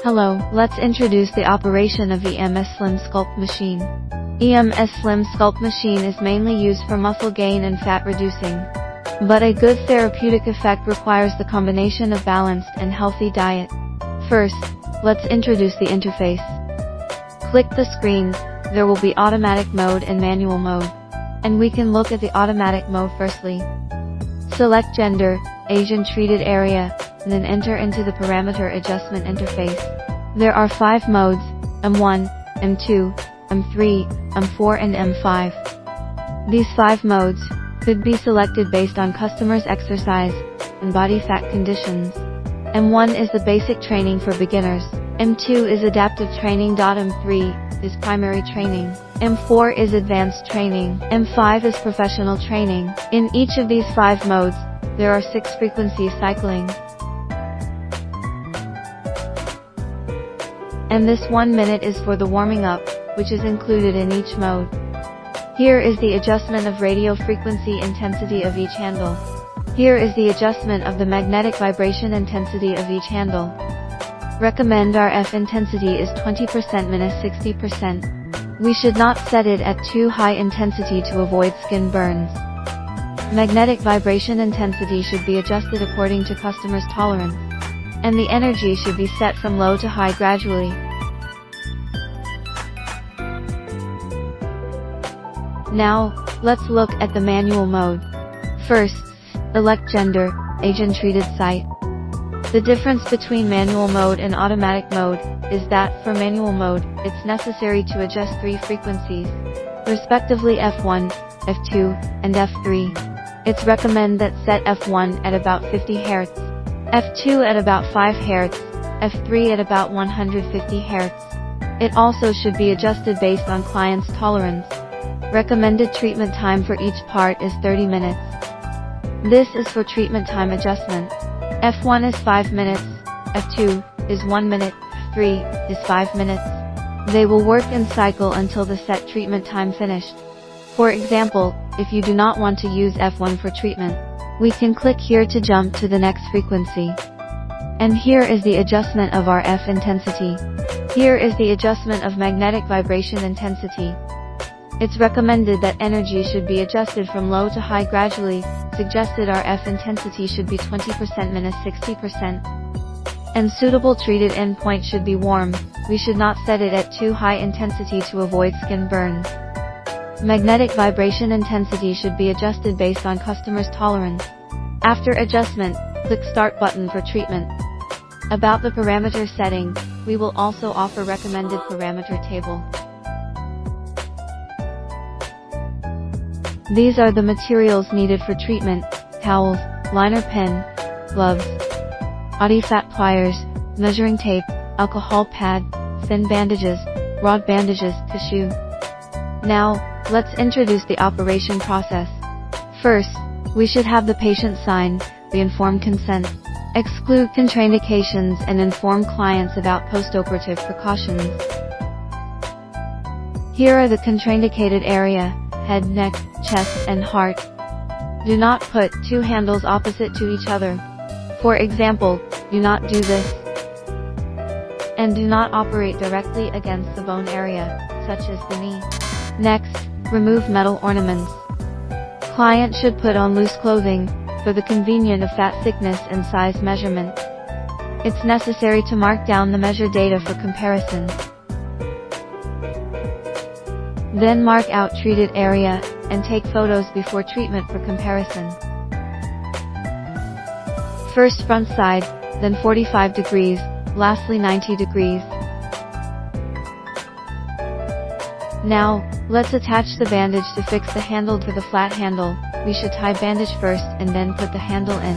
Hello, let's introduce the operation of EMS Slim Sculpt machine. EMS Slim Sculpt machine is mainly used for muscle gain and fat reducing. But a good therapeutic effect requires the combination of balanced and healthy diet. First, let's introduce the interface. Click the screens, there will be automatic mode and manual mode. And we can look at the automatic mode firstly. Select gender, age and treated area, and then enter into the parameter adjustment interface. There are 5 modes, M1, M2, M3, M4 and M5. These 5 modes could be selected based on customer's exercise and body fat conditions. M1 is the basic training for beginners. M2 is adaptive training. M3 is primary training. M4 is advanced training. M5 is professional training. In each of these 5 modes, there are 6 frequencies cycling. And this 1 minute is for the warming up, which is included in each mode. Here is the adjustment of radio frequency intensity of each handle. Here is the adjustment of the magnetic vibration intensity of each handle. Recommend RF intensity is 20% minus 60%. We should not set it at too high intensity to avoid skin burns. Magnetic vibration intensity should be adjusted according to customer's tolerance. And the energy should be set from low to high gradually. Now, let's look at the manual mode. First, select gender, age and treated site. The difference between manual mode and automatic mode is that for manual mode, it's necessary to adjust 3 frequencies, respectively F1, F2, and F3. It's recommended that set F1 at about 50 Hz, F2 at about 5 Hz, F3 at about 150 Hz. It also should be adjusted based on client's tolerance. Recommended treatment time for each part is 30 minutes. This is for treatment time adjustment. F1 is 5 minutes, F2 is 1 minute, F3 is 5 minutes. They will work in cycle until the set treatment time finished. For example, if you do not want to use F1 for treatment, we can click here to jump to the next frequency. And here is the adjustment of RF intensity. Here is the adjustment of magnetic vibration intensity. It's recommended that energy should be adjusted from low to high gradually. Suggested RF intensity should be 20% minus 60%. And suitable treated endpoint should be warm. We should not set it at too high intensity to avoid skin burns. Magnetic vibration intensity should be adjusted based on customer's tolerance. After adjustment, click Start button for treatment. About the parameter setting, we will also offer recommended parameter table. These are the materials needed for treatment: towels, liner pen, gloves, body fat pliers, measuring tape, alcohol pad, thin bandages, rod bandages, tissue. Now, let's introduce the operation process. First, we should have the patient sign the informed consent, exclude contraindications and inform clients about postoperative precautions. Here are the contraindicated area: head, neck, chest, and heart. Do not put 2 handles opposite to each other. For example, do not do this. And do not operate directly against the bone area, such as the knee. Next, remove metal ornaments. Client should put on loose clothing, for the convenience of fat thickness and size measurement. It's necessary to mark down the measure data for comparison. Then mark out treated area, and take photos before treatment for comparison. First front side, then 45 degrees, lastly 90 degrees. Now, let's attach the bandage to fix the handle to the flat handle. We should tie bandage first and then put the handle in.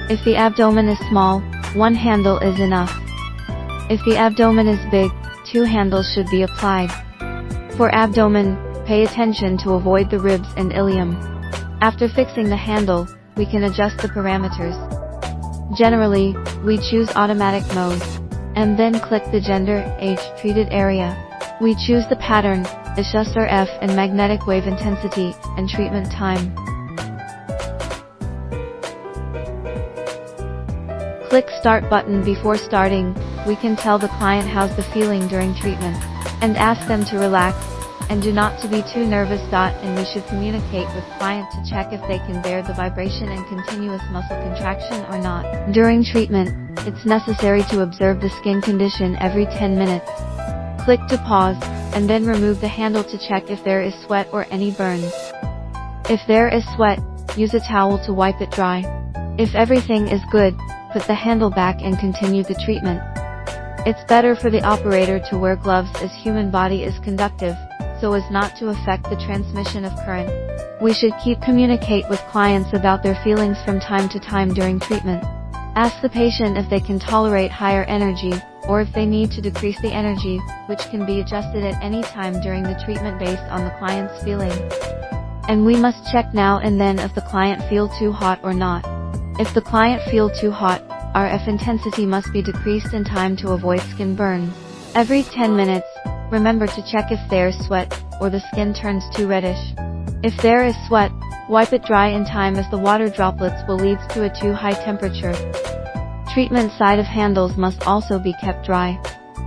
If the abdomen is small, 1 handle is enough. If the abdomen is big, 2 handles should be applied. For abdomen, pay attention to avoid the ribs and ilium. After fixing the handle, we can adjust the parameters. Generally, we choose automatic mode. And then click the gender, age, treated area. We choose the pattern, adjust RF and magnetic wave intensity, and treatment time. Click Start button before starting. We can tell the client how's the feeling during treatment, and ask them to relax, and do not to be too nervous. And we should communicate with client to check if they can bear the vibration and continuous muscle contraction or not. During treatment, it's necessary to observe the skin condition every 10 minutes. Click to pause, and then remove the handle to check if there is sweat or any burns. If there is sweat, use a towel to wipe it dry. If everything is good, put the handle back and continue the treatment. It's better for the operator to wear gloves as human body is conductive, so as not to affect the transmission of current. We should communicate with clients about their feelings from time to time during treatment. Ask the patient if they can tolerate higher energy, or if they need to decrease the energy, which can be adjusted at any time during the treatment based on the client's feeling. And we must check now and then if the client feel too hot or not. If the client feel too hot, RF intensity must be decreased in time to avoid skin burns. Every 10 minutes, remember to check if there's sweat, or the skin turns too reddish. If there is sweat, wipe it dry in time as the water droplets will lead to a too high temperature. Treatment side of handles must also be kept dry,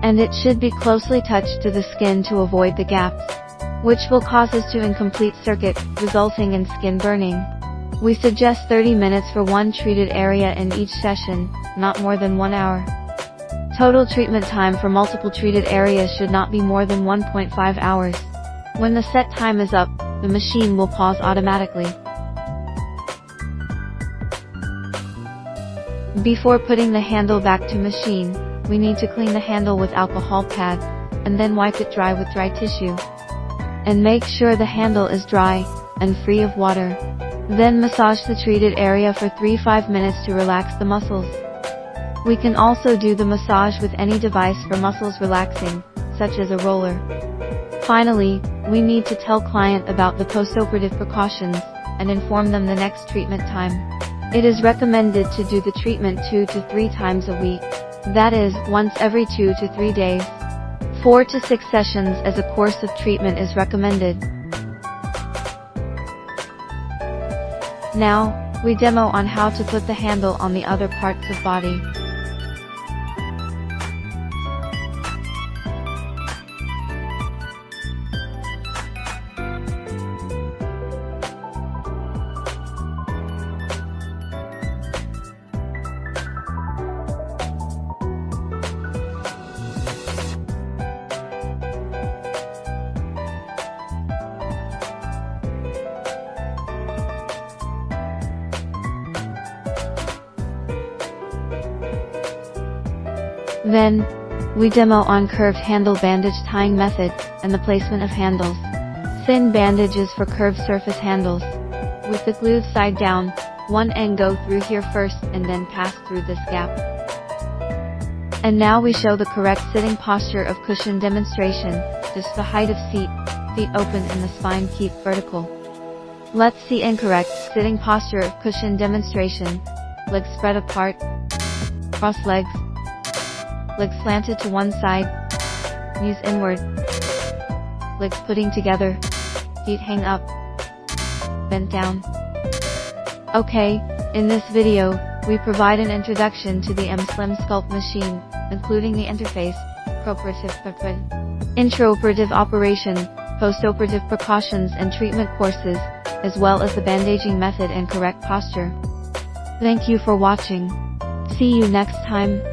and it should be closely touched to the skin to avoid the gaps, which will cause us to incomplete circuit, resulting in skin burning. We suggest 30 minutes for one treated area in each session, not more than 1 hour. Total treatment time for multiple treated areas should not be more than 1.5 hours. When the set time is up, the machine will pause automatically. Before putting the handle back to machine, we need to clean the handle with alcohol pad, and then wipe it dry with dry tissue. And make sure the handle is dry, and free of water. Then massage the treated area for 3-5 minutes to relax the muscles. We can also do the massage with any device for muscles relaxing, such as a roller. Finally, we need to tell client about the postoperative precautions, and inform them the next treatment time. It is recommended to do the treatment 2 to 3 times a week. That is, once every 2 to 3 days. 4 to 6 sessions as a course of treatment is recommended. Now, we demo on how to put the handle on the other parts of body. Then, we demo on curved handle bandage tying method, and the placement of handles. Thin bandages for curved surface handles. With the glued side down, one end go through here first and then pass through this gap. And now we show the correct sitting posture of cushion demonstration, just the height of seat, feet open and the spine keep vertical. Let's see incorrect sitting posture of cushion demonstration. Legs spread apart. Cross legs. Legs slanted to one side, knees inward, legs putting together, feet hang up, bent down. Okay, in this video, we provide an introduction to the EMSlim Sculpt machine, including the interface, intraoperative operation, postoperative precautions and treatment courses, as well as the bandaging method and correct posture. Thank you for watching. See you next time.